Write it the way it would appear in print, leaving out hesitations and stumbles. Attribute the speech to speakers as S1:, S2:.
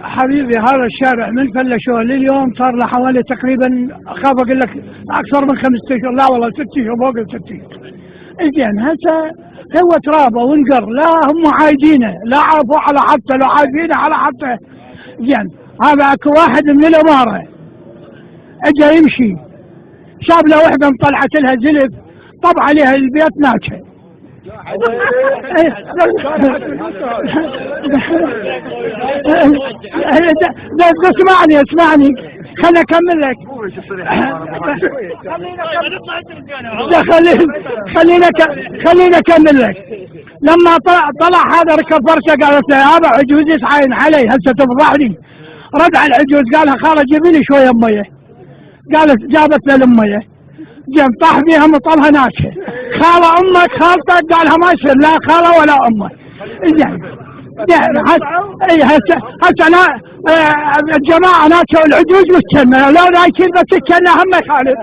S1: حبيبي هذا الشارع من فلشوه لليوم صار له حوالي تقريبا اخاف اقول لك اكثر من 5 اشهر، لا والله 6 اشهر، فوق ال 6 اشهر. زين هسه هو ترابه وانقر، لا هم عايدينه، لا عرفوا على حتى، لو عايدينه على حتى. زين هذا اكو واحد من الاماره اجى يمشي، شاف له وحده مطلعت لها زلف، طب عليها البيت ناكشه. اسمعني خليني اكمل لك. خليني اكمل لك. لما طلع هذا ركب فرشه، قالت له هذا عجوز يسعين علي هسه تفضحني. رد على العجوز قال لها خاله جيبي لي شويه ميه. قالت جابت له الميه، جيم طاح بيها مطلها ناشفه. خاله امك خالتك؟ قالها ما يصير لا خاله ولا امك. زين هسه انا الجماعه ناشوا العجوز والكلمه، لو لا يصير بس الكلمه هم خالد.